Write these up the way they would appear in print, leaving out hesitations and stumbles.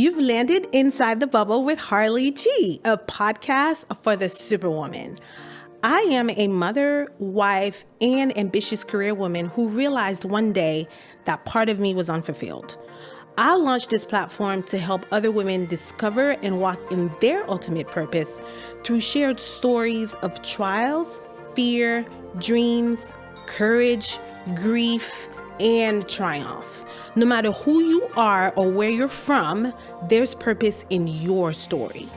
You've landed inside the bubble with Harli G, a podcast for the superwoman. I am a mother, wife, and ambitious career woman who realized one day that part of me was unfulfilled. I launched this platform to help other women discover and walk in their ultimate purpose through shared stories of trials, fear, dreams, courage, grief, and triumph. No matter who you are or where you're from, there's purpose in your story.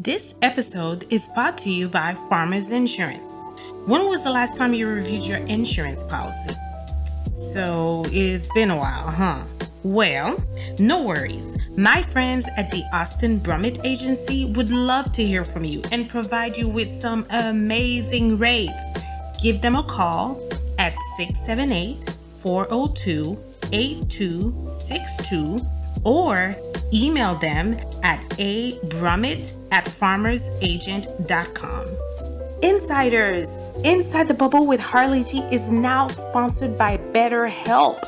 This episode is brought to you by Farmers Insurance. When was the last time you reviewed your insurance policy? So it's been a while, huh? Well, no worries. My friends at the Austin Brummett Agency would love to hear from you and provide you with some amazing rates. Give them a call at 678-402-8262 or email them at abrummett@farmersagent.com. Insiders, Inside the Bubble with Harli G is now sponsored by BetterHelp.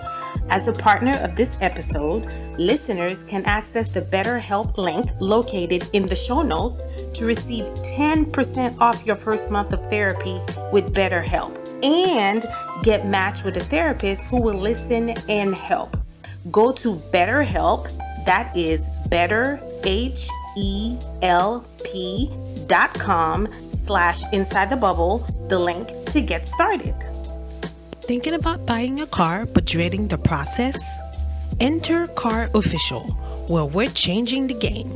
As a partner of this episode, listeners can access the BetterHelp link located in the show notes to receive 10% off your first month of therapy with BetterHelp and get matched with a therapist who will listen and help. Go to BetterHelp, that is betterhelp.com/inside-the-bubble, the link to get started. Thinking about buying a car but dreading the process? Enter Car Official, where we're changing the game.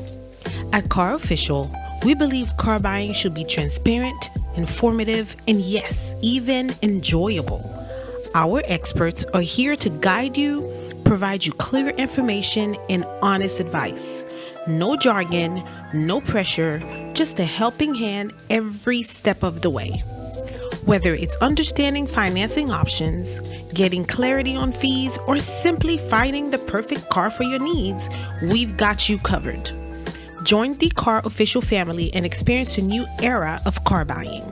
At Car Official, we believe car buying should be transparent, informative, and yes, even enjoyable. Our experts are here to guide you, provide you clear information and honest advice. No jargon, no pressure, just a helping hand every step of the way. Whether it's understanding financing options, getting clarity on fees, or simply finding the perfect car for your needs, we've got you covered. Join the Car Official family and experience a new era of car buying,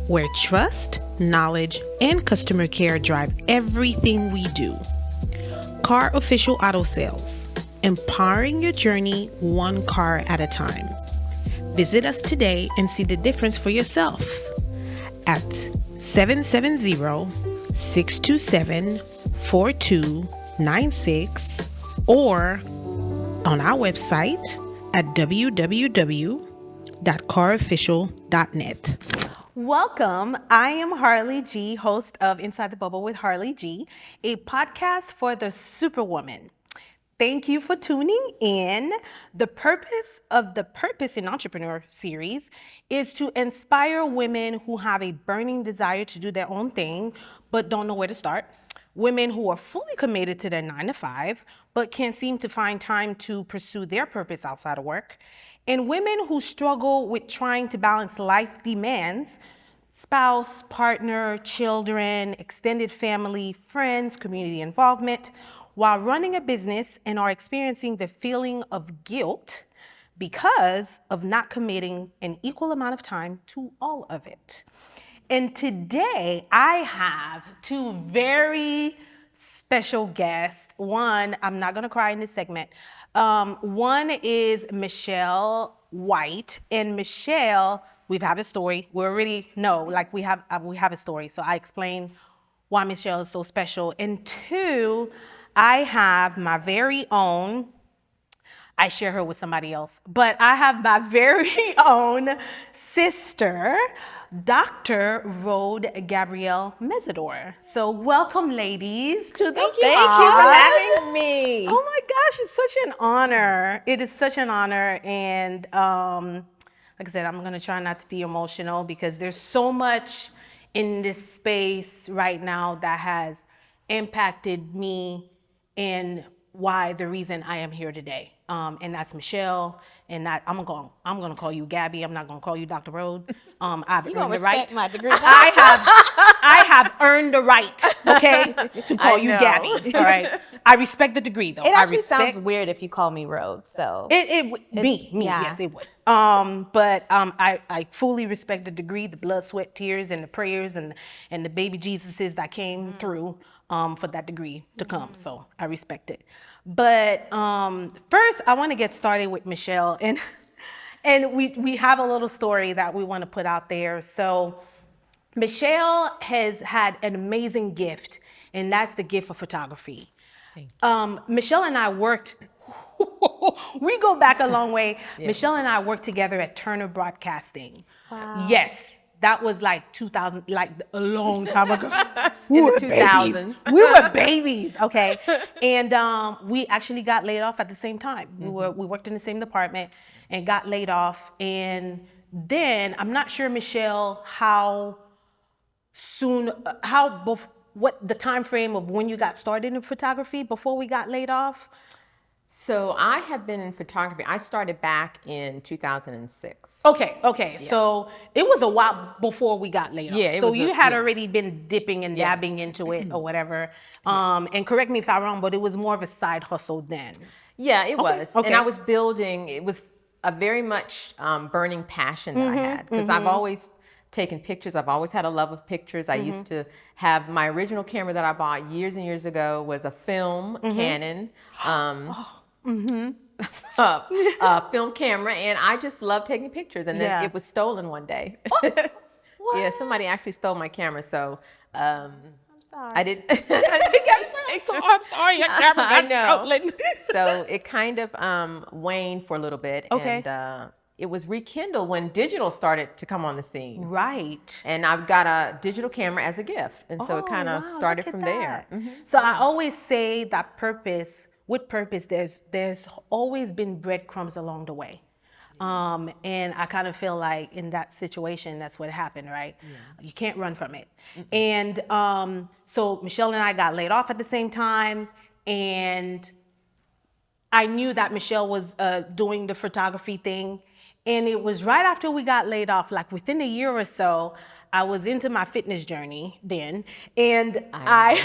where trust, knowledge, and customer care drive everything we do. Car Official Auto Sales, empowering your journey one car at a time. Visit us today and see the difference for yourself at 770-627-4296 or on our website at www.carofficial.net. Welcome. I am Harli G, host of Inside the Bubble with Harli G, a podcast for the superwoman. Thank you for tuning in. The purpose of the Purpose in Entrepreneur series is to inspire women who have a burning desire to do their own thing, but don't know where to start. Women who are fully committed to their 9-to-5, but can't seem to find time to pursue their purpose outside of work. And women who struggle with trying to balance life demands, spouse, partner, children, extended family, friends, community involvement, while running a business and are experiencing the feeling of guilt because of not committing an equal amount of time to all of it. And today I have two very special guests. One, I'm not gonna cry in this segment. One is Michelle White, and Michelle, we have a story. We already know, like we have a story. So I explain why Michelle is so special. And two, I have my very own, I share her with somebody else, but I have my very own sister, Dr. Rhode2Wellness Mesidor. So welcome, ladies, to the Thank you for having me. Oh my gosh, it's such an honor. It is such an honor. And like I said, I'm gonna try not to be emotional because there's so much in this space right now that has impacted me and why the reason I am here today. And that's Michelle, and that I'm gonna call you Gabby. I'm not gonna call you Dr. Rhode. I've You gonna earned the respect right. my degree? I have earned the right, okay, to call you Gabby. All right. I respect the degree, though. It actually sounds weird if you call me Rhode. So me, yeah. yes, it would. But I fully respect the degree, the blood, sweat, tears, and the prayers, and the baby Jesuses that came through for that degree to come. So I respect it. But first, I want to get started with Michelle, and we have a little story that we want to put out there. So Michelle has had an amazing gift, and that's the gift of photography. Michelle and I worked, we go back a long way. Yeah. Michelle and I worked together at Turner Broadcasting. Wow. Yes, that was like 2000, like a long time ago. In the 2000s. We were babies, okay? And we actually got laid off at the same time. Mm-hmm. We worked in the same department and got laid off. And then, I'm not sure, Michelle, how soon, what the time frame of when you got started in photography before we got laid off? So I have been in photography. I started back in 2006. Okay. Yeah. So it was a while before we got laid off. Yeah. So you had already been dipping and dabbing into it or whatever. And correct me if I'm wrong, but it was more of a side hustle then. Yeah, it was. Okay. And I was building. It was a very much burning passion that I had, because I've always taken pictures. I've always had a love of pictures. I used to have my original camera that I bought years and years ago was a film Canon. Film camera, and I just loved taking pictures, and then it was stolen one day. Yeah, somebody actually stole my camera, so I'm sorry. I didn't. I'm sorry, your camera got stolen. So it kind of waned for a little bit, and it was rekindled when digital started to come on the scene. Right. And I've got a digital camera as a gift, and so it kind of started from there. So I always say that with purpose, there's always been breadcrumbs along the way. And I kind of feel like in that situation, that's what happened, right? Yeah. You can't run from it. And so Michelle and I got laid off at the same time, and I knew that Michelle was doing the photography thing. And it was right after we got laid off, like within a year or so, I was into my fitness journey then, and I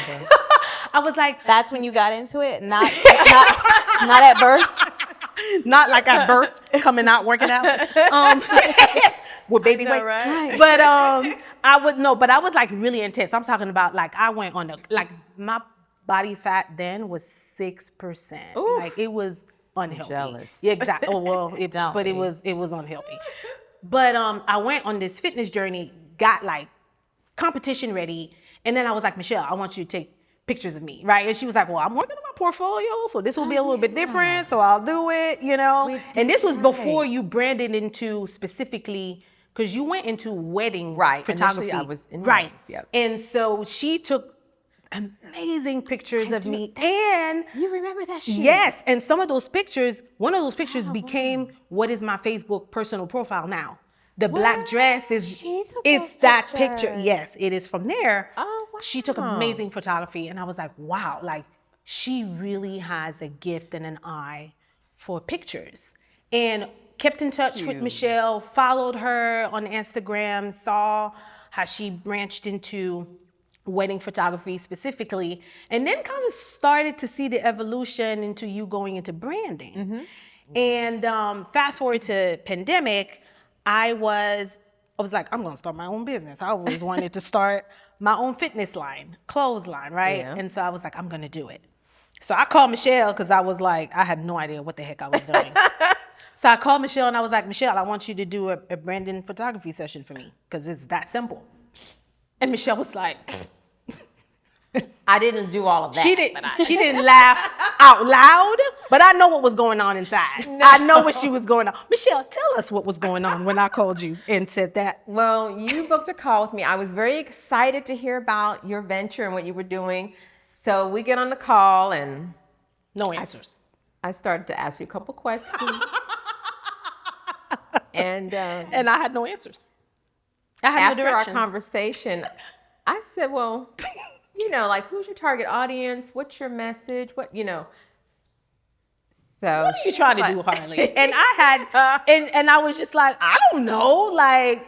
was like, that's when you got into it, not at birth, not like at birth, coming out working out with baby weight. Right? But I was like really intense. I'm talking about like I went on my body fat then was 6%. Like it was unhealthy. Jealous. Yeah, exactly. Oh well, it was unhealthy. But I went on this fitness journey, got like competition ready, and then I was like, Michelle, I want you to take pictures of me, right? And she was like, well, I'm working on my portfolio, so this will be a little bit different, so I'll do it, And this was before you branded into specifically, because you went into wedding photography. Initially I was in weddings, yep. And so she took amazing pictures of me, and you remember that shit? Yes, and one of those pictures became what is my Facebook personal profile now. The black dress it's that picture. Yes, it is from there. Oh, wow. She took amazing photography, and I was like, wow, like she really has a gift and an eye for pictures. And kept in touch with Michelle, followed her on Instagram, saw how she branched into wedding photography specifically, and then kind of started to see the evolution into you going into branding. And fast forward to pandemic, I was like, I'm gonna start my own business. I always wanted to start my own fitness line, clothes line, right? Yeah. And so I was like, I'm gonna do it. So I called Michelle because I was like, I had no idea what the heck I was doing. So I called Michelle and I was like, Michelle, I want you to do a branding photography session for me because it's that simple. And Michelle was like, I didn't do all of that. She didn't laugh out loud, but I know what was going on inside. No. I know what she was going on. Michelle, tell us what was going on when I called you and said that. Well, you booked a call with me. I was very excited to hear about your venture and what you were doing. So we get on the call and no answers. I started to ask you a couple questions. and I had no answers. I had after no direction. Our conversation, I said, well, like who's your target audience? What's your message? So what are you trying to do, Harli? And I had, and I was just like, I don't know, like,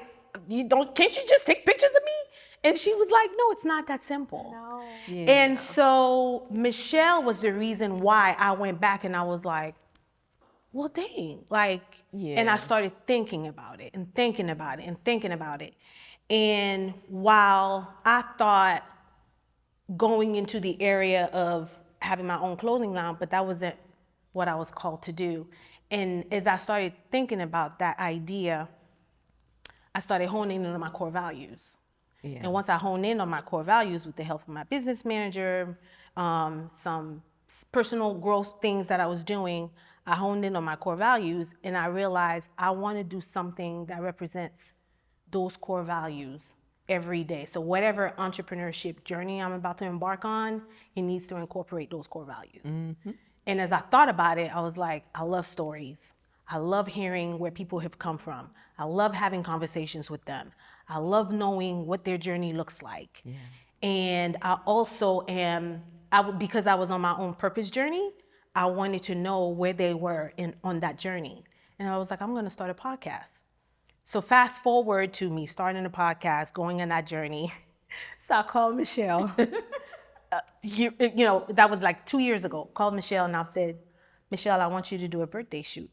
can't you just take pictures of me? And she was like, no, it's not that simple. No. Yeah. And so Michelle was the reason why I went back and I was like, well, dang. Like, and I started thinking about it and thinking about it and thinking about it. And while I thought going into the area of having my own clothing line, but that wasn't what I was called to do. And as I started thinking about that idea, I started honing in on my core values. Yeah. And once I honed in on my core values with the help of my business manager, some personal growth things that I was doing, I honed in on my core values and I realized I want to do something that represents those core values every day. So whatever entrepreneurship journey I'm about to embark on, it needs to incorporate those core values. Mm-hmm. And as I thought about it, I was like, I love stories. I love hearing where people have come from. I love having conversations with them. I love knowing what their journey looks like. Yeah. And I also because I was on my own purpose journey, I wanted to know where they were on that journey. And I was like, I'm gonna start a podcast. So fast forward to me starting a podcast, going on that journey. So I called Michelle. You know, that was like 2 years ago. Called Michelle and I said, Michelle, I want you to do a birthday shoot.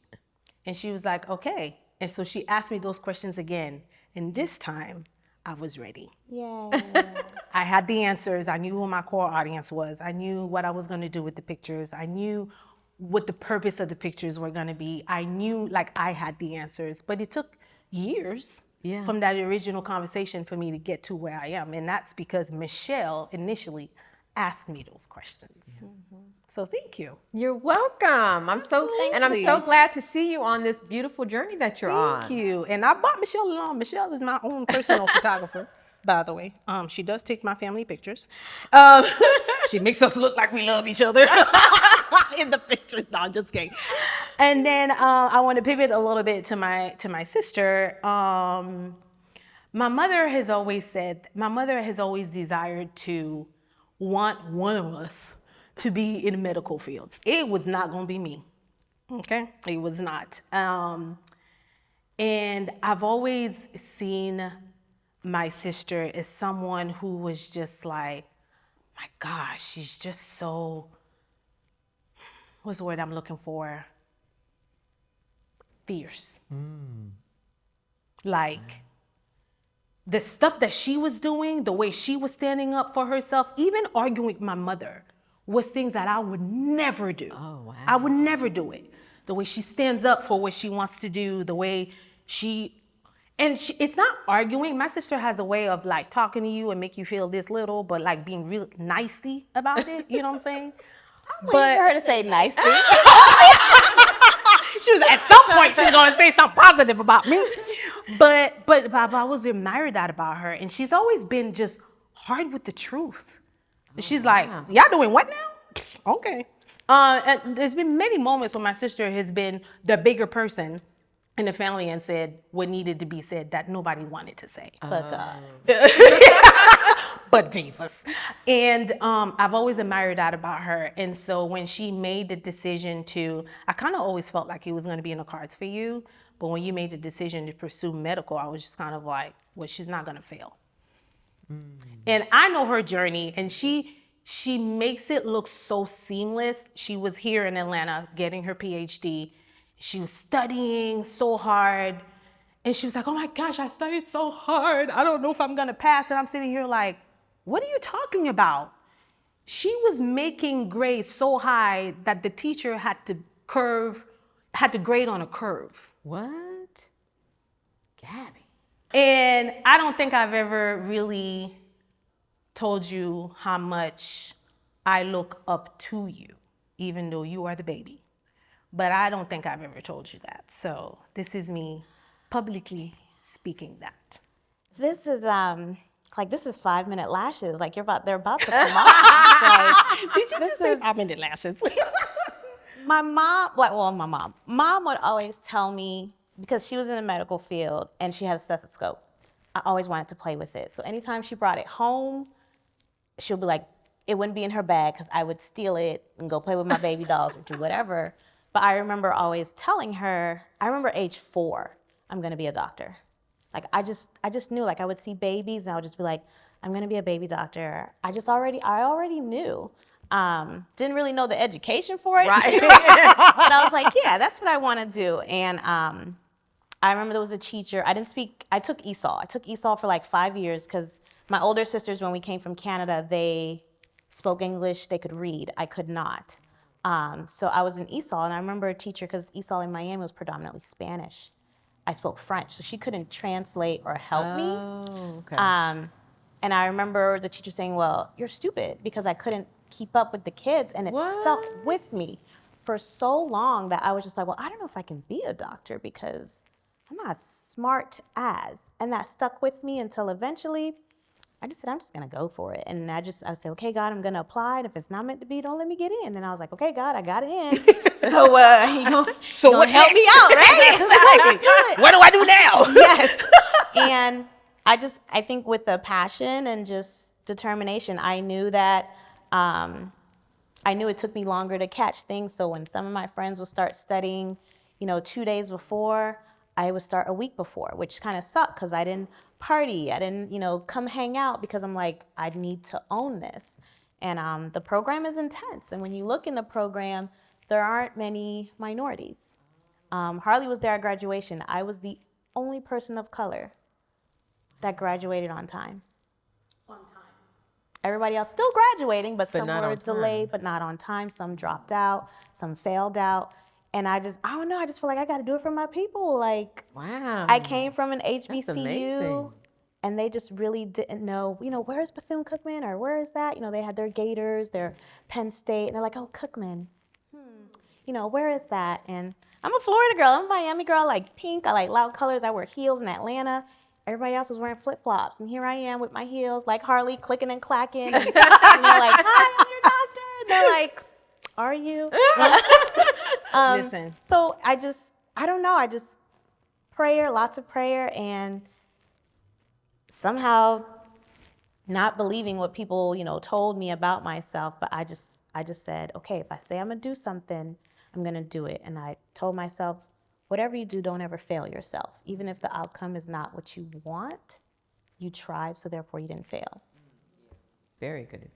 And she was like, okay. And so she asked me those questions again. And this time I was ready. Yay. I had the answers. I knew who my core audience was. I knew what I was gonna do with the pictures. I knew what the purpose of the pictures were gonna be. I knew like I had the answers, but it took years from that original conversation for me to get to where I am. And that's because Michelle initially asked me those questions. Mm-hmm. So thank you. You're welcome. I'm so glad to see you on this beautiful journey that you're on. Thank you. And I brought Michelle along. Michelle is my own personal photographer, by the way. She does take my family pictures. She makes us look like we love each other in the pictures. No, I'm just kidding. And then I want to pivot a little bit to my sister. My mother has always desired to want one of us to be in the medical field. It was not going to be me. Okay? It was not. And I've always seen my sister as someone who was just like, my gosh, she's just so, what's the word I'm looking for? Fierce. Like, the stuff that she was doing, the way she was standing up for herself, even arguing with my mother, was things that I would never do. Oh, wow. I would never do it. The way she stands up for what she wants to do, the way it's not arguing. My sister has a way of like talking to you and make you feel this little, but like being real nicey about it. You know what I'm saying? I'm waiting for her to say nicely. She was at some point she's gonna say something positive about me. But I've always admired that about her, and she's always been just hard with the truth. She's like, y'all doing what now? Okay. And there's been many moments when my sister has been the bigger person in the family and said what needed to be said that nobody wanted to say. But God. But Jesus. And I've always admired that about her. And so when she made the decision I kind of always felt like it was going to be in the cards for you. But when you made the decision to pursue medical, I was just kind of like, well, she's not going to fail. And I know her journey, and she makes it look so seamless. She was here in Atlanta getting her PhD. She was studying so hard. And she was like, oh my gosh, I studied so hard. I don't know if I'm going to pass. And I'm sitting here like, what are you talking about? She was making grades so high that the teacher had to grade on a curve. What? Gabby. And I don't think I've ever really told you how much I look up to you, even though you are the baby. But I don't think I've ever told you that. So this is me publicly speaking that. This is 5-minute lashes. Like they're about to come off. Like, did you just say 5-minute lashes? My mom would always tell me, because she was in the medical field and she had a stethoscope, I always wanted to play with it. So anytime she brought it home, she'll be like, it wouldn't be in her bag because I would steal it and go play with my baby dolls or do whatever. But I remember always telling her, I remember age 4, I'm gonna be a doctor. Like I just knew, like I would see babies and I would just be like, I'm going to be a baby doctor. I already knew. Didn't really know the education for it. Right. But I was like, yeah, that's what I want to do. And I remember there was a teacher. I took ESOL. I took ESOL for like 5 years because my older sisters, when we came from Canada, they spoke English, they could read. I could not. So I was in ESOL, and I remember a teacher, because ESOL in Miami was predominantly Spanish. I spoke French, so she couldn't translate or help me. Oh, okay. And I remember the teacher saying, well, you're stupid, because I couldn't keep up with the kids, and it stuck with me for so long that I was just like, well, I don't know if I can be a doctor because I'm not as smart as. And that stuck with me until eventually I just said, I'm just going to go for it. And I said, okay, God, I'm going to apply. And if it's not meant to be, don't let me get in. And I was like, okay, God, I got it in. So you gonna help me out, right? Exactly. What do I do now? Yes. And I think with the passion and just determination, I knew that, I knew it took me longer to catch things. So when some of my friends would start studying, 2 days before, I would start a week before, which kind of sucked because I didn't party. I didn't, come hang out because I'm like, I need to own this. And the program is intense. And when you look in the program, there aren't many minorities. Harli was there at graduation. I was the only person of color that graduated on time. Everybody else still graduating, but some were delayed, but not on time. Some dropped out, some failed out. And I don't know, I just feel like I got to do it for my people. Like, wow. I came from an HBCU, and they just really didn't know, where's Bethune-Cookman, or where is that? They had their Gators, their Penn State, and they're like, oh, Cookman. Where is that? And I'm a Florida girl, I'm a Miami girl, I like pink, I like loud colors, I wear heels in Atlanta. Everybody else was wearing flip-flops, and here I am with my heels, like Harli, clicking and clacking. And, they're like, hi, I'm your doctor. And they're like, are you? Listen. So I don't know, prayer, lots of prayer, and somehow not believing what people, told me about myself, but I just said, okay, if I say I'm gonna do something, I'm gonna do it. And I told myself, whatever you do, don't ever fail yourself. Even if the outcome is not what you want, you tried, so therefore you didn't fail. Very good.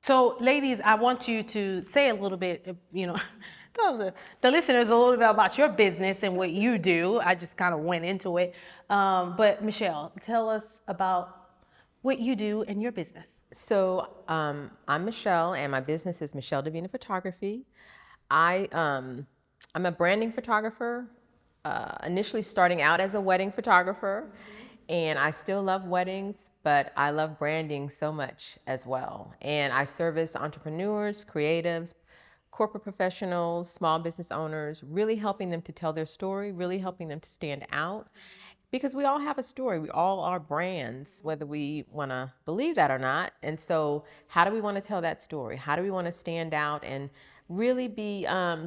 So, ladies, I want you to say a little bit, tell the listeners a little bit about your business and what you do. I just kind of went into it. But Michelle, tell us about what you do in your business. So I'm Michelle, and my business is Michelle Davina Photography. I'm a branding photographer, initially starting out as a wedding photographer. And I still love weddings, but I love branding so much as well. And I service entrepreneurs, creatives, corporate professionals, small business owners, really helping them to tell their story, really helping them to stand out. Because we all have a story. We all are brands, whether we want to believe that or not. And so how do we want to tell that story? How do we want to stand out and really be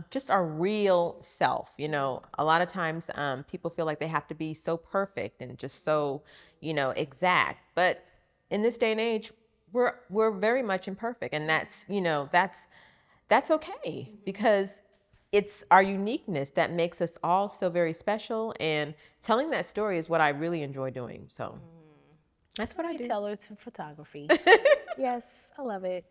just our real self? A lot of times people feel like they have to be so perfect and just so, exact. But in this day and age, we're very much imperfect, and that's okay, because it's our uniqueness that makes us all so very special, and telling that story is what I really enjoy doing. So that's what I do. Tell her to photography. Yes, I love it.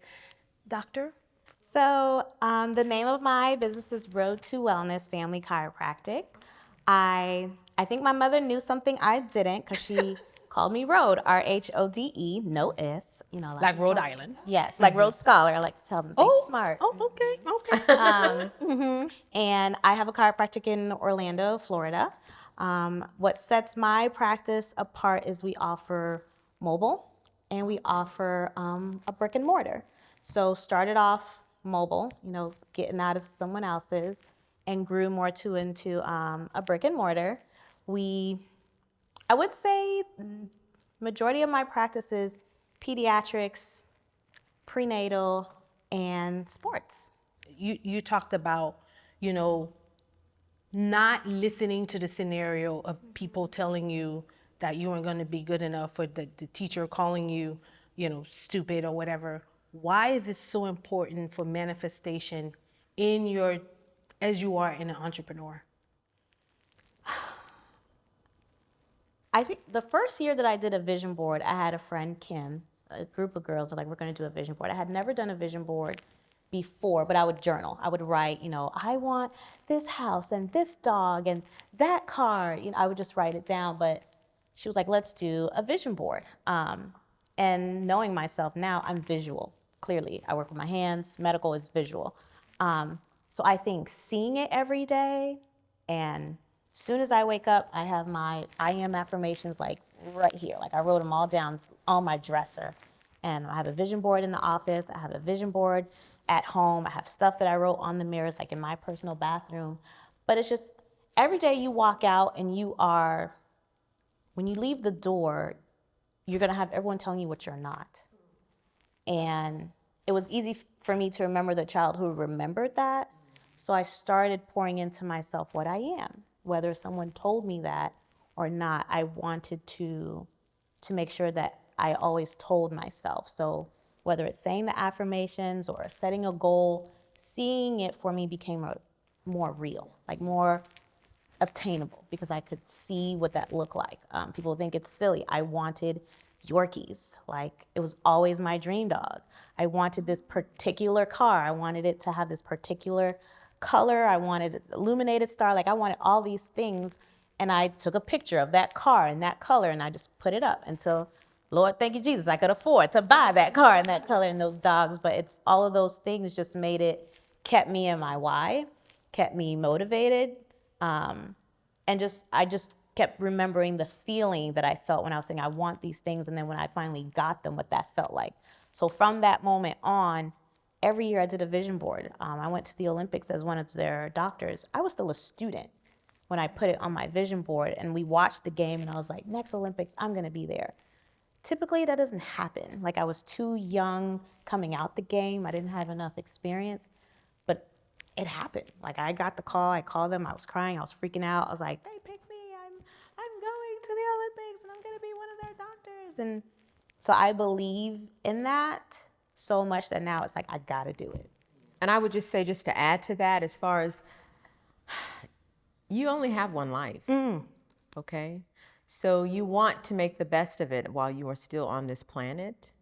Doctor? So the name of my business is Rhode2Wellness Family Chiropractic. I think my mother knew something I didn't, because she called me Rhode, R-H-O-D-E, no S. Like Rhode Island. Yes, like Rhodes Scholar. I like to tell them think smart. Oh, okay. And I have a chiropractic in Orlando, Florida. What sets my practice apart is we offer mobile, and we offer a brick and mortar. So started off mobile, getting out of someone else's, and grew more into a brick and mortar. I would say majority of my practice is pediatrics, prenatal, and sports. You talked about, not listening to the scenario of people telling you that you weren't going to be good enough, or the teacher calling you, stupid or whatever. Why is it so important for manifestation as you are an entrepreneur? I think the first year that I did a vision board, I had a friend, Kim, a group of girls are like, we're going to do a vision board. I had never done a vision board before, but I would journal. I would write, I want this house and this dog and that car. I would just write it down. But she was like, let's do a vision board. And knowing myself now, I'm visual. Clearly, I work with my hands. Medical is visual. So I think seeing it every day, and soon as I wake up, I have my I am affirmations like right here. Like I wrote them all down on my dresser. And I have a vision board in the office. I have a vision board at home. I have stuff that I wrote on the mirrors, like in my personal bathroom. But it's just every day you walk out and when you leave the door, you're going to have everyone telling you what you're not. And it was easy for me to remember the child who remembered that. So I started pouring into myself what I am. Whether someone told me that or not, I wanted to make sure that I always told myself. So whether it's saying the affirmations or setting a goal, seeing it for me became more real, like more obtainable, because I could see what that looked like. People think it's silly. I wanted Yorkies. Like it was always my dream dog. I wanted this particular car. I wanted it to have this particular color. I wanted an illuminated star. Like I wanted all these things. And I took a picture of that car and that color and I just put it up until, Lord, thank you, Jesus, I could afford to buy that car and that color and those dogs. But it's all of those things just kept me in my why, kept me motivated. And I just kept remembering the feeling that I felt when I was saying, I want these things. And then when I finally got them, what that felt like. So from that moment on, every year I did a vision board. I went to the Olympics as one of their doctors. I was still a student when I put it on my vision board, and we watched the game and I was like, next Olympics, I'm gonna be there. Typically that doesn't happen. Like I was too young coming out the game. I didn't have enough experience, but it happened. Like I got the call, I called them, I was crying, I was freaking out. I was like, they picked me, I'm going to the Olympics and I'm gonna be one of their doctors. And so I believe in that so much that now it's like, I gotta do it. And I would just say, just to add to that, as far as you only have one life, okay? So you want to make the best of it while you are still on this planet.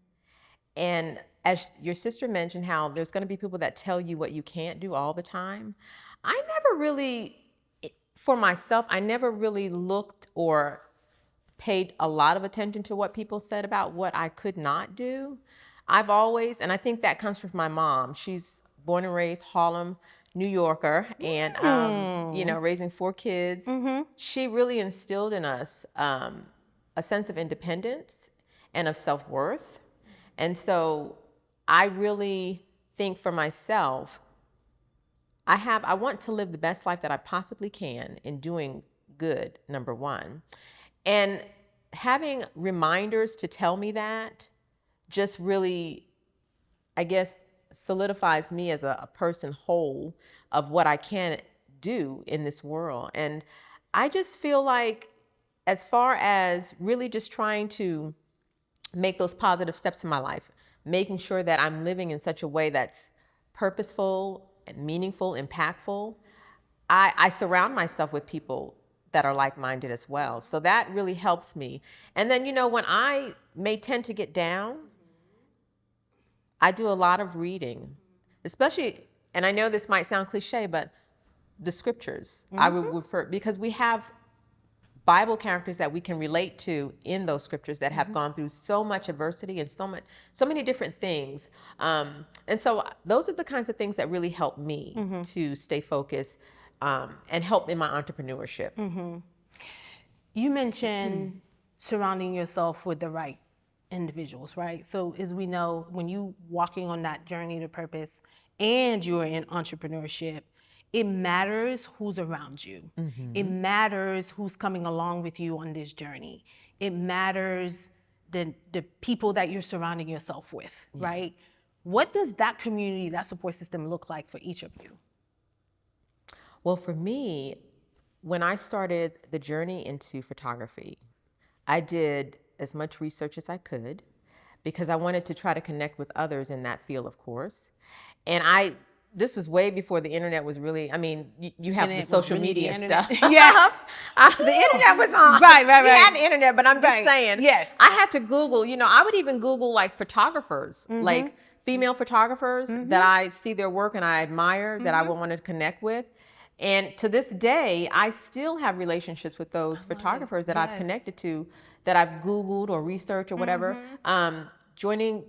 And as your sister mentioned, how there's going to be people that tell you what you can't do all the time. I never really, for myself, I never really looked or paid a lot of attention to what people said about what I could not do. I've always, and I think that comes from my mom. She's born and raised Harlem, New Yorker, and raising 4 kids. She really instilled in us a sense of independence and of self-worth. And so I really think for myself, I want to live the best life that I possibly can in doing good, number one. And having reminders to tell me that just really, I guess, solidifies me as a person whole of what I can do in this world. And I just feel like, as far as really just trying to make those positive steps in my life, making sure that I'm living in such a way that's purposeful and meaningful, impactful, I surround myself with people that are like-minded as well. So that really helps me. And then, when I may tend to get down, I do a lot of reading, especially, and I know this might sound cliche, but the scriptures. I would refer, because we have Bible characters that we can relate to in those scriptures that have gone through so much adversity and so many different things. And so those are the kinds of things that really help me to stay focused and help in my entrepreneurship. You mentioned surrounding yourself with the right individuals, right? So as we know, when you walking on that journey to purpose and you're in entrepreneurship, it matters who's around you. It matters who's coming along with you on this journey. It matters the people that you're surrounding yourself with, right? What does that community, that support system look like for each of you? Well, for me, when I started the journey into photography, I did as much research as I could because I wanted to try to connect with others in that field, of course. And I this was way before the internet was really, I mean, you have the social media stuff. Yes. The internet was on. Right. We had the internet, but I'm just saying. Yes. I had to Google, I would even Google like photographers, like female photographers that I see their work and I admire, that I would want to connect with. And to this day, I still have relationships with those photographers that I've connected to, that I've Googled or researched or whatever. Joining,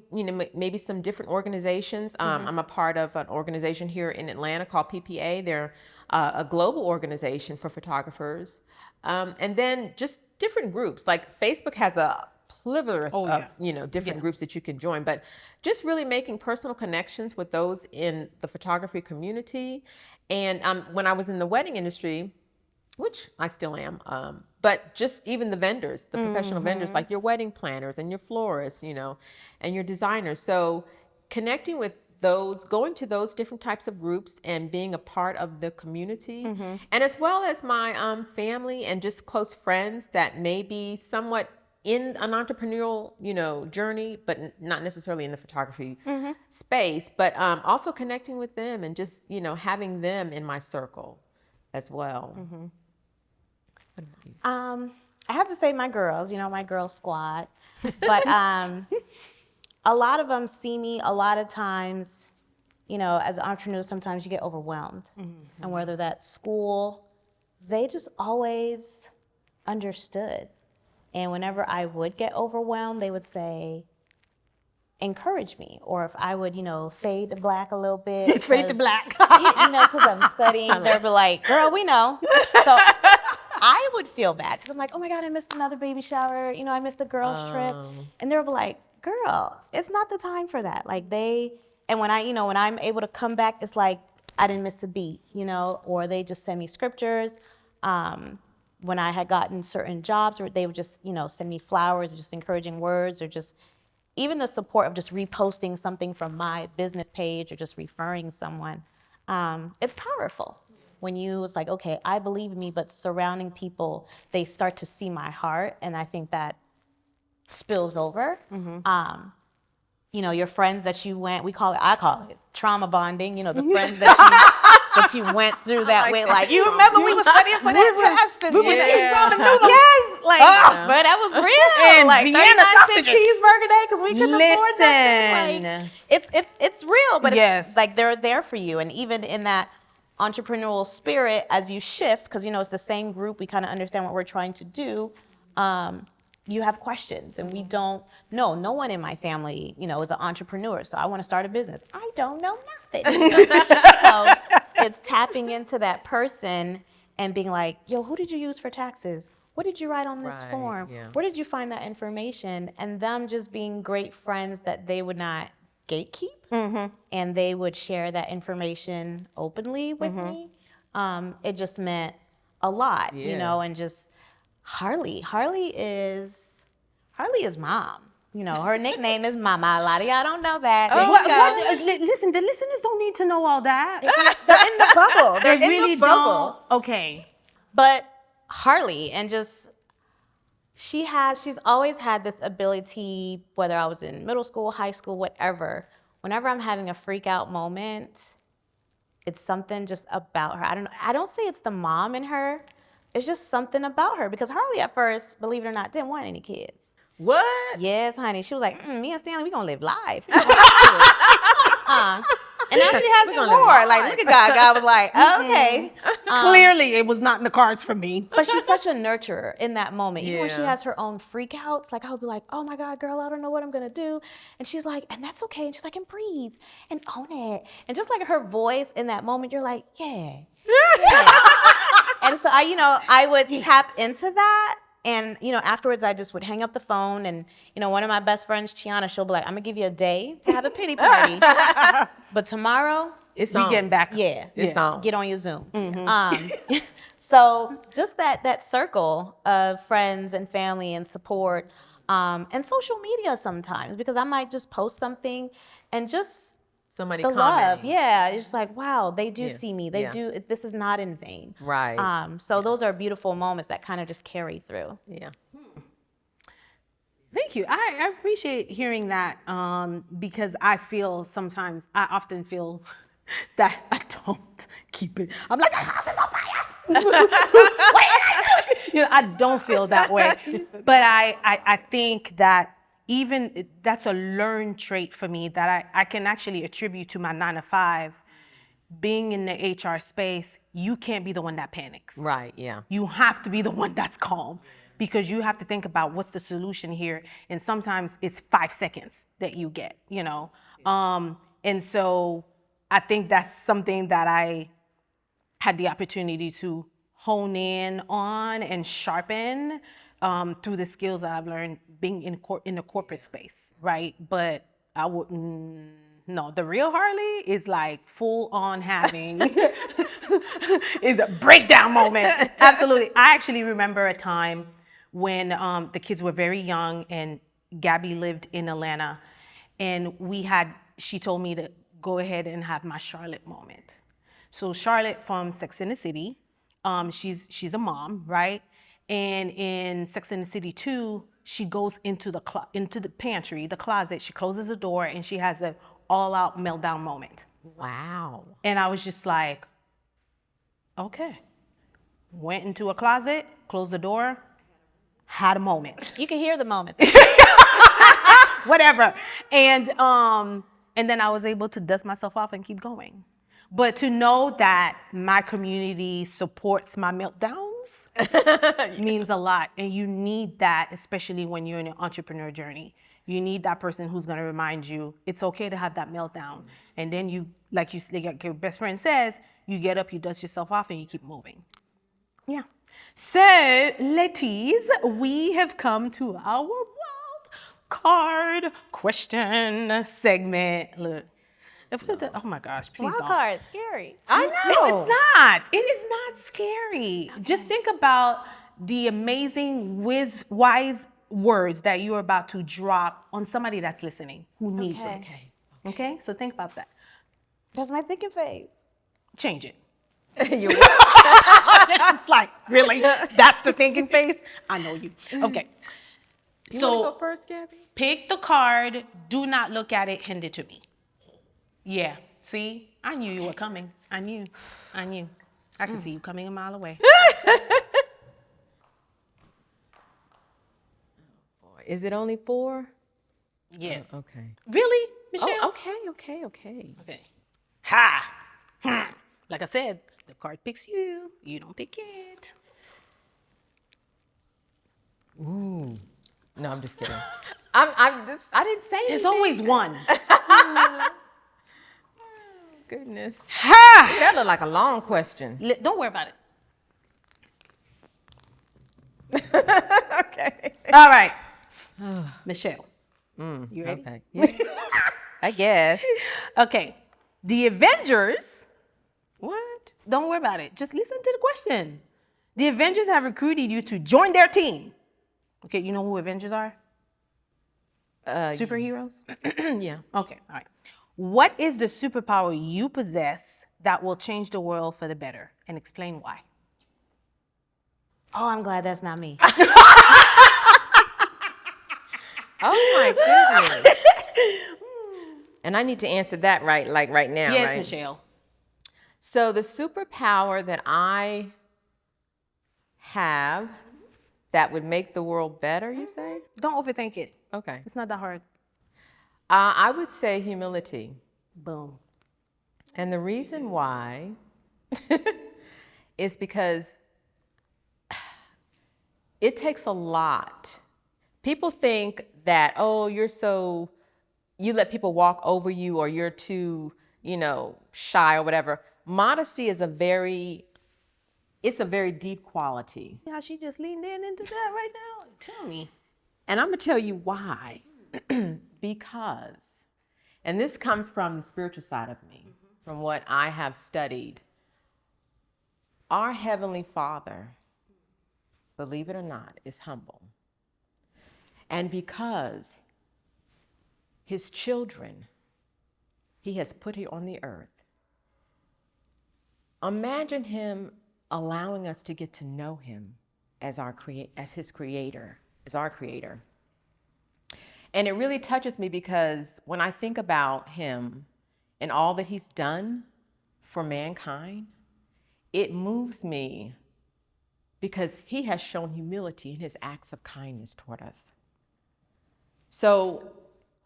maybe some different organizations. I'm a part of an organization here in Atlanta called PPA. They're a global organization for photographers. And then just different groups. Like Facebook has a plethora of different groups that you can join. But just really making personal connections with those in the photography community. And when I was in the wedding industry, which I still am, but just even the vendors, the professional vendors, like your wedding planners and your florists, and your designers. So connecting with those, going to those different types of groups and being a part of the community, and as well as my family and just close friends that may be somewhat in an entrepreneurial, journey, but not necessarily in the photography space, but also connecting with them and just, having them in my circle as well. I have to say my girls, my girl squad, but a lot of them see me a lot of times, as an entrepreneur, sometimes you get overwhelmed. And whether that's school, they just always understood. And whenever I would get overwhelmed, they would say, encourage me. Or if I would, fade to black a little bit. Fade to black. Because I'm studying, they'll be like, girl, we know. So I would feel bad because I'm like, oh my God, I missed another baby shower. I missed a girls' trip. And they'll be like, girl, it's not the time for that. And when when I'm able to come back, it's like I didn't miss a beat, or they just send me scriptures. When I had gotten certain jobs, or they would just, send me flowers, or just encouraging words, or just even the support of just reposting something from my business page or just referring someone. It's powerful when it's like, okay, I believe in me, but surrounding people, they start to see my heart. And I think that spills over. Your friends that I call it trauma bonding, the friends that you went through that way. Like, you remember we were studying for that test. And yes, but that was real. And like Vienna 39-cent cheeseburger day because we couldn't afford nothing. Like, it's real, but it's like they're there for you. And even in that entrepreneurial spirit, as you shift, because it's the same group, we kind of understand what we're trying to do. You have questions, and we don't know. No one in my family, is an entrepreneur. So I want to start a business. I don't know nothing. So it's tapping into that person and being like, yo, who did you use for taxes? What did you write on this form? Yeah. Where did you find that information? And them just being great friends that they would not gatekeep, and they would share that information openly with me. It just meant a lot, and just Harli is mom. Her nickname is Mama. A lot of y'all don't know that. Listen, the listeners don't need to know all that. They're in the bubble. They're They really in the bubble. don't. Okay. But Harli, and just she's always had this ability, whether I was in middle school, high school, whatever. Whenever I'm having a freak out moment, it's something just about her. I don't say it's the mom in her. It's just something about her, because Harli at first, believe it or not, didn't want any kids. What? Yes, honey. She was like, me and Stanley, we gonna live life. And now she has more. Like, look at God. God was like, okay. Clearly, it was not in the cards for me. But she's such a nurturer in that moment. Even when she has her own freakouts, like, I would be like, oh my God, girl, I don't know what I'm gonna do. And she's like, and that's okay. And she's like, and breathe and own it. And just like her voice in that moment, you're like, yeah. And so I would tap into that. And, afterwards I just would hang up the phone, and, one of my best friends, Chiana, she'll be like, I'm gonna give you a day to have a pity party. But tomorrow, we getting back. Yeah. It's on. Get on your Zoom. So just that circle of friends and family and support, and social media sometimes, because I might just post something and just somebody the commenting. love, it's just like, wow, they do see me. They do. This is not in vain. Right. So those are beautiful moments that kind of just carry through. Yeah. Thank you. I appreciate hearing that, because I often feel that I don't keep it. I'm like, the house is on fire. I don't feel that way. But I think that even that's a learned trait for me that I can actually attribute to my 9 to 5. Being in the HR space, you can't be the one that panics. Right, yeah. You have to be the one that's calm because you have to think about what's the solution here. And sometimes it's 5 seconds that you get, And so I think that's something that I had the opportunity to hone in on and sharpen through the skills that I've learned being in the corporate space, right? But I wouldn't. No, the real Harli is like full on having is a breakdown moment. Absolutely. I actually remember a time when the kids were very young and Gabby lived in Atlanta, and she told me to go ahead and have my Charlotte moment. So Charlotte from Sex and the City, she's a mom, right? And in Sex and the City 2, she goes into the pantry, the closet, she closes the door, and she has a all-out meltdown moment. Wow. And I was just like, okay. Went into a closet, closed the door, had a moment. You can hear the moment. Whatever. And then I was able to dust myself off and keep going. But to know that my community supports my meltdowns means a lot. And you need that, especially when you're in an entrepreneur journey. You need that person who's going to remind you it's okay to have that meltdown. And then you, like your best friend says, you get up, you dust yourself off, and you keep moving. Yeah. So, ladies, we have come to our wild card question segment. Look. Oh my gosh, please Wild don't. card, scary. I know. No, it's not. It is not scary. Okay. Just think about the amazing wise words that you're about to drop on somebody that's listening who needs it. Okay? So think about that. That's my thinking phase. Change it. You're It's like, really? That's the thinking phase? I know you. Okay. You want to go first, Gabby? Pick the card. Do not look at it. Hand it to me. Yeah. See? I knew you were coming. I knew. I could see you coming a mile away. Is it only 4? Yes. Oh, okay. Really, Michelle? Oh, okay. Ha! Like I said, the card picks you. You don't pick it. Ooh. No, I'm just kidding. I didn't say anything. There's always one. Goodness. Ha! That looked like a long question. Don't worry about it. Okay. All right. Michelle. You ready? Okay. Yeah. I guess. Okay. The Avengers. What? Don't worry about it. Just listen to the question. The Avengers have recruited you to join their team. Okay, you know who Avengers are? Superheroes? Yeah. Okay, all right. What is the superpower you possess that will change the world for the better? And explain why. Oh, I'm glad that's not me. Oh my goodness. And I need to answer that right now, yes, right? Michelle. So the superpower that I have that would make the world better, you say? Don't overthink it. Okay. It's not that hard. I would say humility. Boom. And the reason why is because it takes a lot. People think that, oh, you let people walk over you or you're too, shy or whatever. Modesty is a very deep quality. See how she just leaned into that right now? Tell me. And I'm going to tell you why. Because, and this comes from the spiritual side of me, from what I have studied. Our Heavenly Father, believe it or not, is humble. And because His children, He has put here on the earth, imagine Him allowing us to get to know Him as His creator, as our creator. And it really touches me because when I think about Him and all that He's done for mankind, it moves me because he has shown humility in his acts of kindness toward us. So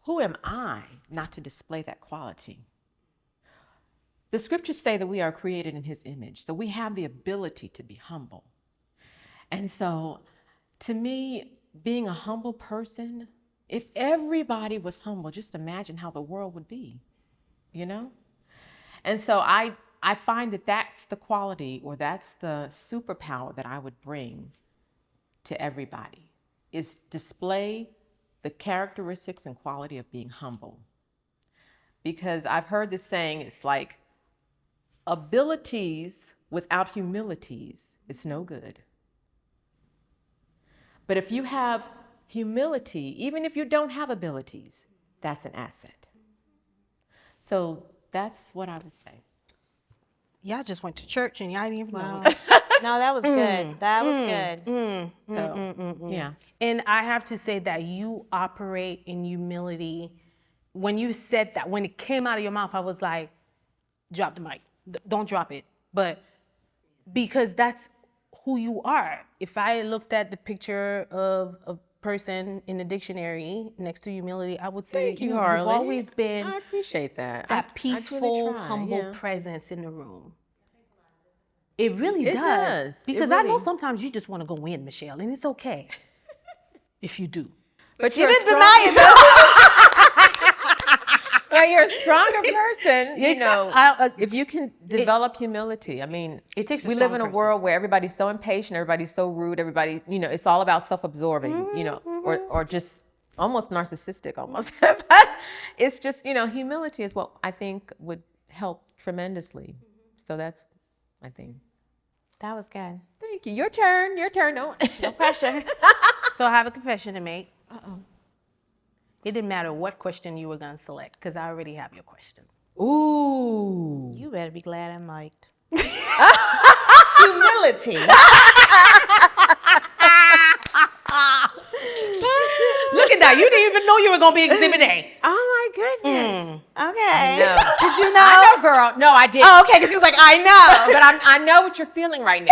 who am I not to display that quality? The scriptures say that we are created in his image, so we have the ability to be humble. And so to me, being a humble person, if everybody was humble, just imagine how the world would be, you know? And so I find that that's the quality, or that's the superpower that I would bring to everybody, is display the characteristics and quality of being humble. Because I've heard this saying, it's like, abilities without humilities, it's no good. But if you have humility, even if you don't have abilities, that's an asset. So that's what I would say. Y'all just went to church and y'all didn't even know. No, that was good. That was good. Yeah. And I have to say that you operate in humility. When you said that, when it came out of your mouth, I was like, drop the mic. Don't drop it. But because that's who you are. If I looked at the picture of a person in the dictionary next to humility, I would say Thank you, you've Harli. always been I appreciate that. that peaceful, humble presence in the room. It really does. Because I know sometimes you just want to go in, Michelle, and it's okay if you do. But You didn't deny it, though. Well, you're a stronger person, you know, if you can develop humility. I mean, it takes we live in a world where everybody's so impatient, everybody's so rude, everybody, you know, it's all about self-absorbing, you know, or just almost narcissistic almost. But it's just, you know, humility is what I think would help tremendously. So that's, I think. That was good. Thank you. Your turn. No pressure. So I have a confession to make. Uh-oh. It didn't matter what question you were going to select because I already have your question. Ooh. You better be glad I'm mic'd. Humility. Look at that. You didn't even know you were going to be Exhibit A. Oh my goodness. Okay. No. Did you know? I know, girl. No, I didn't. Oh, okay, because he was like, I know. But I know what you're feeling right now.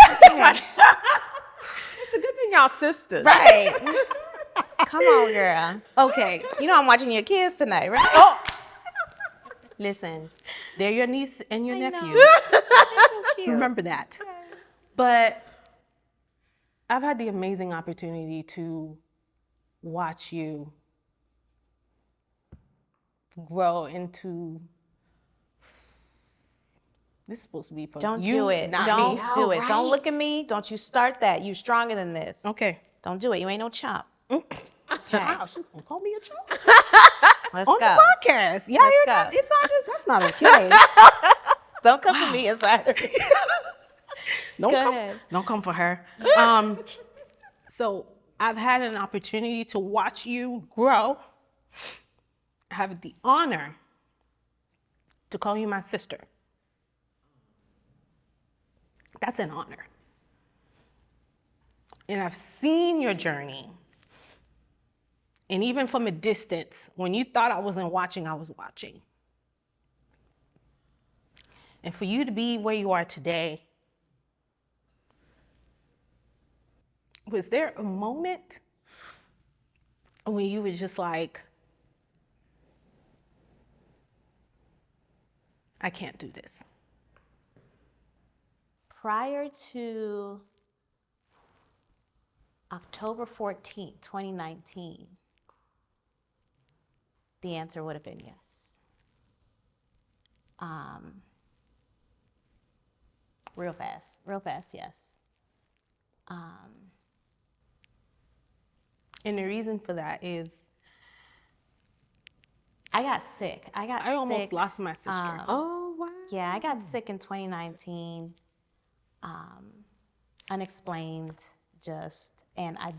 It's a good thing y'all sisters. Right. Come on, girl. Okay. You know I'm watching your kids tonight, right? Oh. Listen, they're your niece and your nephews. They're so cute. Remember that. Yes. But I've had the amazing opportunity to watch you grow into. This is supposed to be for Don't you, do it. not Don't me. do it. Right. Don't look at me. Don't you start that. You stronger than this. Okay. Don't do it. You ain't no chump. Wow, she's gonna call me a chump Let's on go. the podcast. Yeah, Let's hear go. that? Insiders, that's not okay. Don't come for me, insider. Don't Go come. ahead. Don't come for her. So I've had an opportunity to watch you grow. I have the honor to call you my sister. That's an honor. And I've seen your journey. And even from a distance, when you thought I wasn't watching, I was watching. And for you to be where you are today, was there a moment when you were just like, I can't do this? Prior to October 14th, 2019, the answer would have been yes. Real fast, yes. And the reason for that is I got sick. I almost lost my sister. Oh, wow. Yeah, I got sick in 2019, unexplained, and I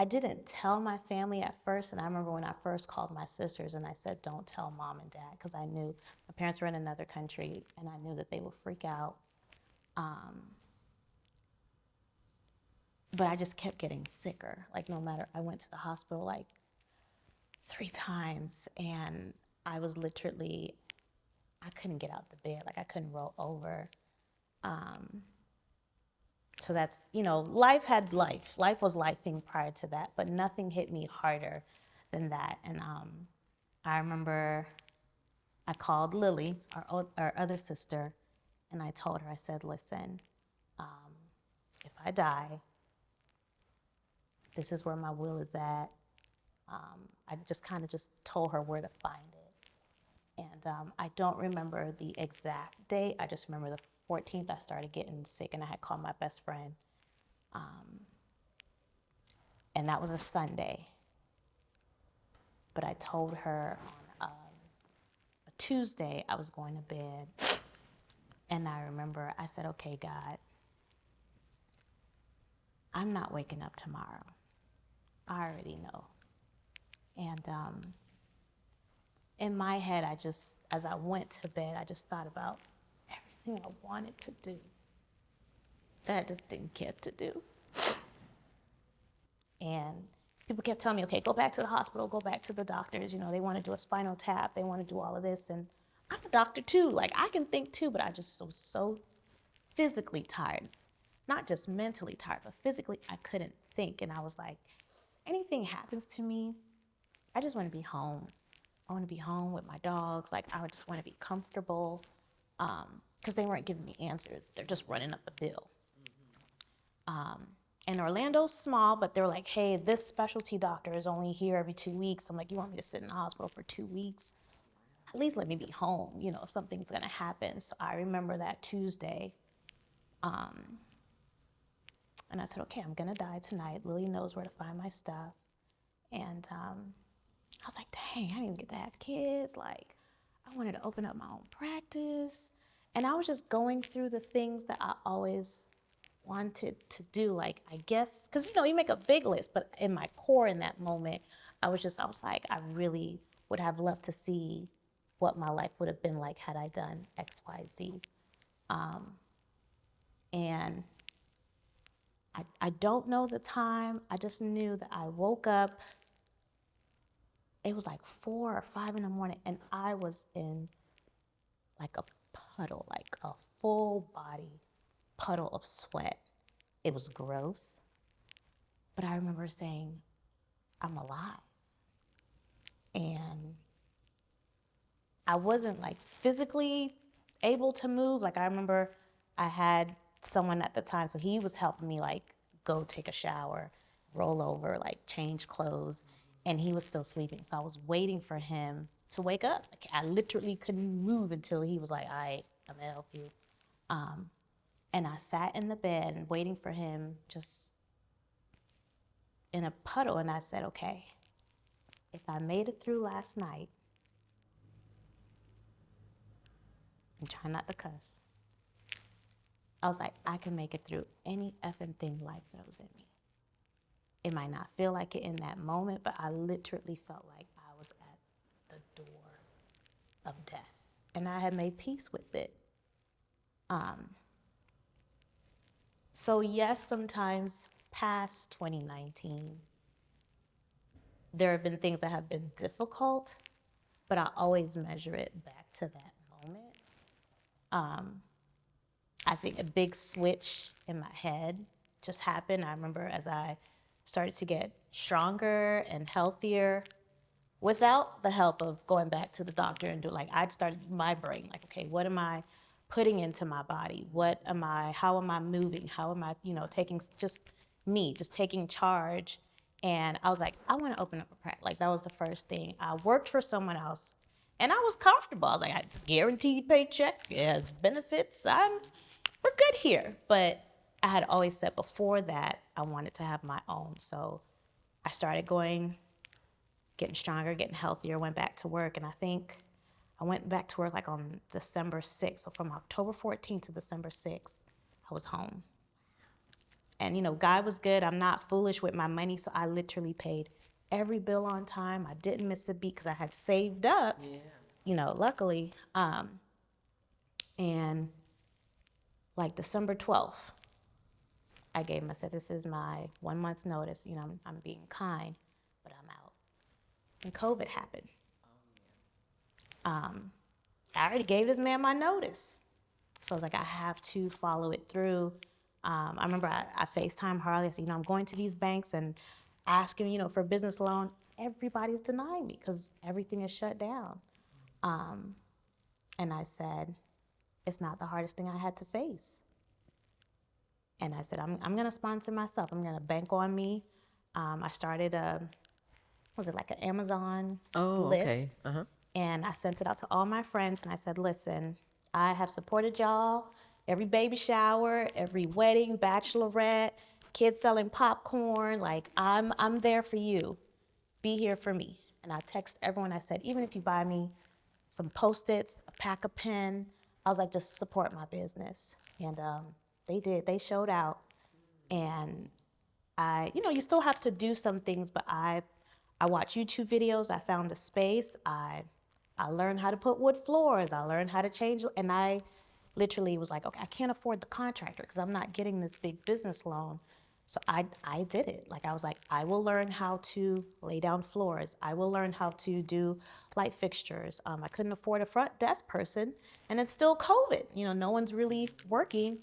didn't tell my family at first. And I remember when I first called my sisters and I said, don't tell mom and dad, because I knew my parents were in another country and I knew that they would freak out. But I just kept getting sicker. Like no matter, I went to the hospital like 3 times and I was literally I couldn't get out the bed. Like I couldn't roll over. So that's, life had life. Life was lifing prior to that, but nothing hit me harder than that. And I remember I called Lily, our other sister, and I told her, I said, listen, if I die, this is where my will is at. I just kind of just told her where to find it. And I don't remember the exact date. I just remember the 14th I started getting sick, and I had called my best friend. And that was a Sunday. But I told her on a Tuesday I was going to bed. And I remember I said, okay, God, I'm not waking up tomorrow. I already know. And in my head, as I went to bed, I just thought about everything I wanted to do that I just didn't get to do. And people kept telling me, okay, go back to the hospital, go back to the doctors. They want to do a spinal tap. They want to do all of this. And I'm a doctor too. Like, I can think too, but I just was so physically tired. Not just mentally tired, but physically I couldn't think. And I was like, anything happens to me, I just want to be home. I want to be home with my dogs. Like, I would just want to be comfortable, because they weren't giving me answers. They're just running up a bill. And Orlando's small, but they're like, hey, this specialty doctor is only here every 2 weeks. I'm like, you want me to sit in the hospital for 2 weeks? At least let me be home, if something's going to happen. So I remember that Tuesday. And I said, okay, I'm going to die tonight. Lily knows where to find my stuff. And I was like, dang, I didn't even get to have kids. Like, I wanted to open up my own practice. And I was just going through the things that I always wanted to do. Like, I guess, because, you make a big list, but in my core in that moment, I was like, I really would have loved to see what my life would have been like had I done X, Y, Z. And I don't know the time. I just knew that I woke up. It was like 4 or 5 in the morning, and I was in like a puddle, like a full body puddle of sweat. It was gross, but I remember saying, I'm alive. And I wasn't like physically able to move. Like, I remember I had someone at the time, so he was helping me like go take a shower, roll over, like change clothes, and he was still sleeping. So I was waiting for him to wake up. Like, I literally couldn't move until he was like, all right, I'm gonna help you. And I sat in the bed and waiting for him, just in a puddle. And I said, okay, if I made it through last night, I'm trying not to cuss. I was like, I can make it through any effing thing life throws at me. It might not feel like it in that moment, but I literally felt like I was at the door of death. And I had made peace with it. So yes, sometimes past 2019, there have been things that have been difficult, but I always measure it back to that moment. I think a big switch in my head just happened. I remember as I started to get stronger and healthier without the help of going back to the doctor and I started my brain, like, okay, what am I putting into my body? How am I moving? How am I, taking taking charge. And I was like, I want to open up a practice. Like, that was the first thing. I worked for someone else and I was comfortable. I was like, it's guaranteed paycheck, yeah, it's benefits, we're good here. But I had always said before that I wanted to have my own. So I started getting stronger, getting healthier, went back to work. And I think I went back to work like on December 6th. So from October 14th to December 6th, I was home. And, God was good. I'm not foolish with my money. So I literally paid every bill on time. I didn't miss a beat because I had saved up, luckily. And like December 12th, I said, this is my 1 month's notice. I'm being kind, but I'm out. And COVID happened. I already gave this man my notice. So I was like, I have to follow it through. I remember I FaceTime Harli. I said, I'm going to these banks and asking, for a business loan. Everybody's denying me because everything is shut down. And I said, it's not the hardest thing I had to face. And I said, I'm going to sponsor myself. I'm going to bank on me. I started like an Amazon list. Okay. And I sent it out to all my friends. And I said, listen, I have supported y'all every baby shower, every wedding, bachelorette, kids selling popcorn. Like, I'm there for you. Be here for me. And I text everyone. I said, even if you buy me some Post-its, a pack of pen, I was like, just support my business. And they did. They showed out. And you still have to do some things, but I watch YouTube videos. I found a space. I learned how to put wood floors. I learned how to change. And I literally was like, okay, I can't afford the contractor because I'm not getting this big business loan. So I did it. Like, I was like, I will learn how to lay down floors. I will learn how to do light fixtures. I couldn't afford a front desk person, and it's still COVID. No one's really working.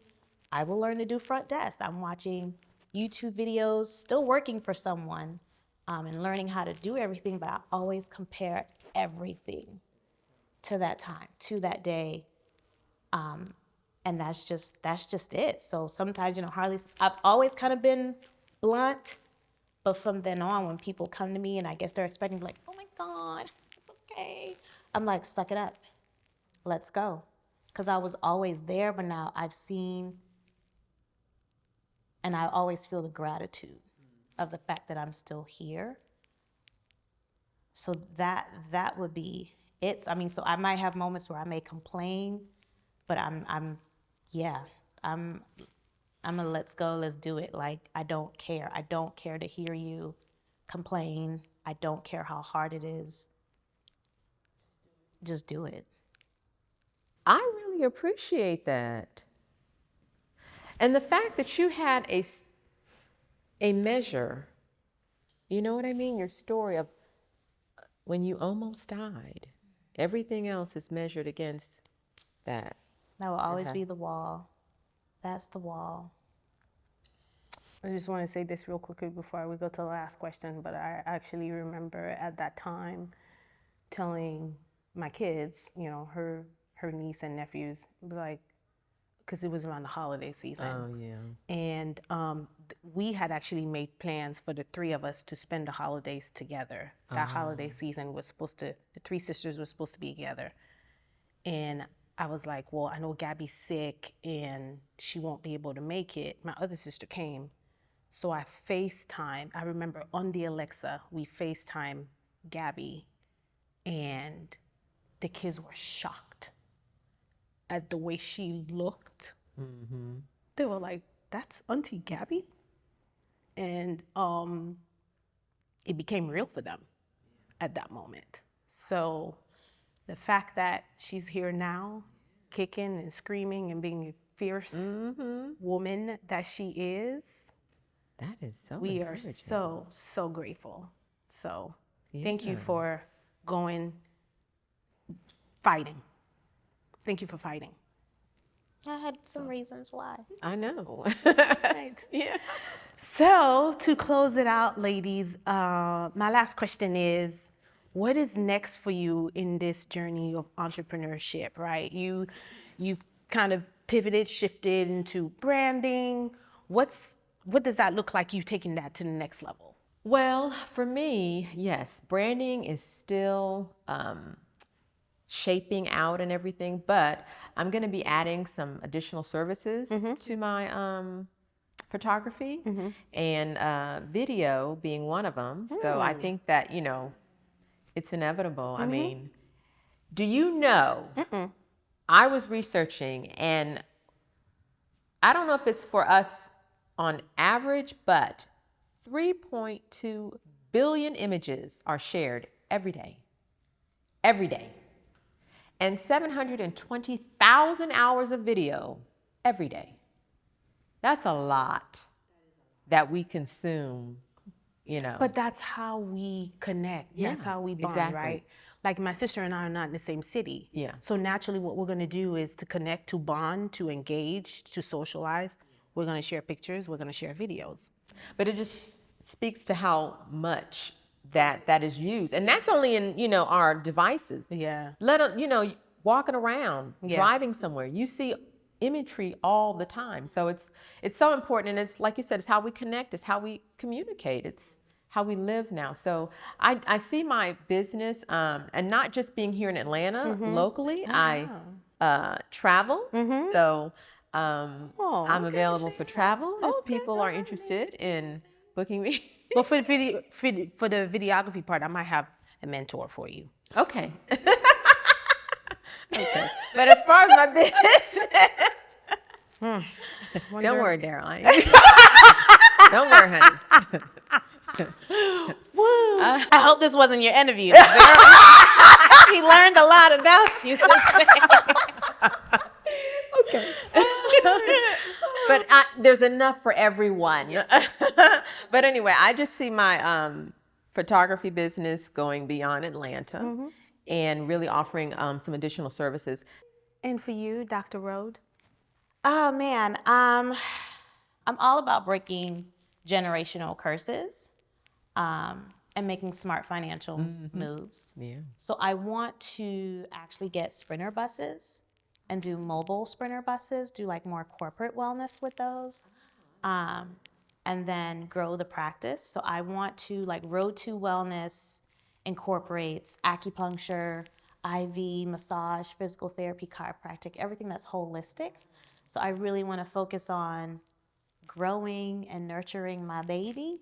I will learn to do front desk. I'm watching YouTube videos, still working for someone, and learning how to do everything, but I always compare everything to that time, to that day. And that's just it. So sometimes, Harli's, I've always kind of been blunt, but from then on, when people come to me and I guess they're expecting like, oh my God, it's okay. I'm like, suck it up. Let's go. Because I was always there, but now I've seen, and I always feel the gratitude of the fact that I'm still here. So that would be it. I mean, so I might have moments where I may complain, but I'm a let's go, let's do it. Like, I don't care. I don't care to hear you complain. I don't care how hard it is. Just do it. I really appreciate that. And the fact that you had a measure, you know what I mean? Your story of when you almost died. Everything else is measured against that. That will always be the wall. That's the wall. I just want to say this real quickly before we go to the last question, but I actually remember at that time telling my kids, her niece and nephews, like, because it was around the holiday season. Oh, yeah. And we had actually made plans for the three of us to spend the holidays together. That holiday season was the three sisters were supposed to be together. And I was like, well, I know Gabby's sick and she won't be able to make it. My other sister came. So I remember on the Alexa, we FaceTime Gabby, and the kids were shocked at the way she looked. Mm-hmm. They were like, that's Auntie Gabby? And it became real for them at that moment. So the fact that she's here now, kicking and screaming and being a fierce woman that she is, that is so we are so grateful. So thank you for fighting. Thank you for fighting. I had some reasons why. I know. Right. Yeah. So to close it out, ladies, my last question is, what is next for you in this journey of entrepreneurship, right? You've kind of pivoted, shifted into branding. What does that look like, you taking that to the next level? Well, for me, yes, branding is still shaping out and everything, but I'm going to be adding some additional services to my photography and video being one of them. So I think that, it's inevitable. I mean, do you know, I was researching, and I don't know if it's for us on average, but 3.2 billion images are shared every day. Every day. And 720,000 hours of video every day. That's a lot that we consume, But that's how we connect. Yeah, that's how we bond, exactly. right? like my sister and I are not in the same city. Yeah. So naturally what we're going to do is to connect, to bond, to engage, to socialize. We're going to share pictures. We're going to share videos. But it just speaks to how much that is used. And that's only in, our devices. Yeah. Walking around, driving somewhere, you see imagery all the time. So it's so important. And it's like you said, it's how we connect, it's how we communicate, it's how we live now. So I see my business, and not just being here in Atlanta locally, I travel. So I'm available for travel if people are interested in booking me. Well, for the videography part, I might have a mentor for you. Okay. Okay. But as far as my business, don't worry, Daryl. Don't worry, honey. I hope this wasn't your interview. He learned a lot about you. Okay. But there's enough for everyone. But anyway, I just see my photography business going beyond Atlanta and really offering some additional services. And for you, Dr. Rhode? Oh man, I'm all about breaking generational curses and making smart financial moves. Yeah. So I want to actually get sprinter buses and do mobile sprinter buses, do like more corporate wellness with those, and then grow the practice. So I want to, like, Rhode2Wellness incorporates acupuncture, IV, massage, physical therapy, chiropractic, everything that's holistic. So I really want to focus on growing and nurturing my baby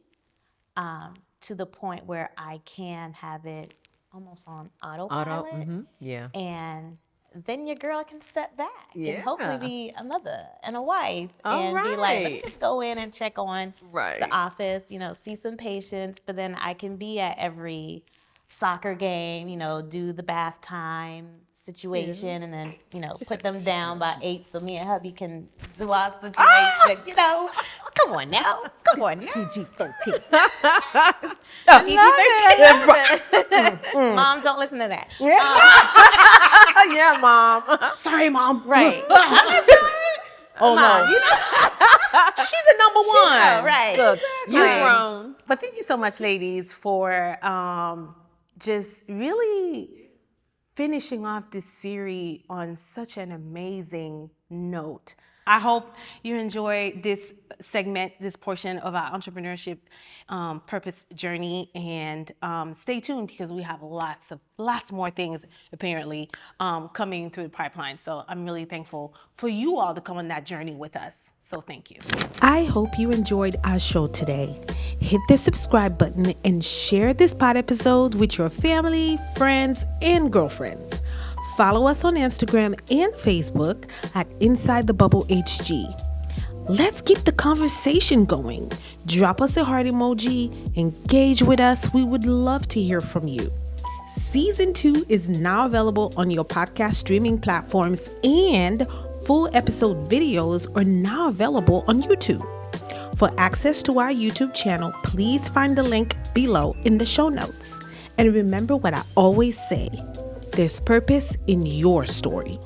to the point where I can have it almost on autopilot. Yeah. And then your girl can step back and hopefully be a mother and a wife All and be like, let me right. just go in and check on Right. the office, see some patients, but then I can be at every soccer game, do the bath time situation and then, put them down by 8 so me and hubby can do our situation, Come on now. PG-13. PG-13. Mom, don't listen to that. Yeah, Mom. Sorry, Mom. Right. Oh, Mom, no. She's the number one. Right. Look, you've Right. grown. But thank you so much, ladies, for just really finishing off this series on such an amazing note. I hope you enjoyed this segment, this portion of our entrepreneurship purpose journey, and stay tuned because we have lots more things apparently coming through the pipeline. So I'm really thankful for you all to come on that journey with us. So thank you. I hope you enjoyed our show today. Hit the subscribe button and share this pod episode with your family, friends, and girlfriends. Follow us on Instagram and Facebook at Inside the Bubble HG. Let's keep the conversation going. Drop us a heart emoji, engage with us. We would love to hear from you. Season 2 is now available on your podcast streaming platforms, and full episode videos are now available on YouTube. For access to our YouTube channel, please find the link below in the show notes. And remember what I always say. There's purpose in your story.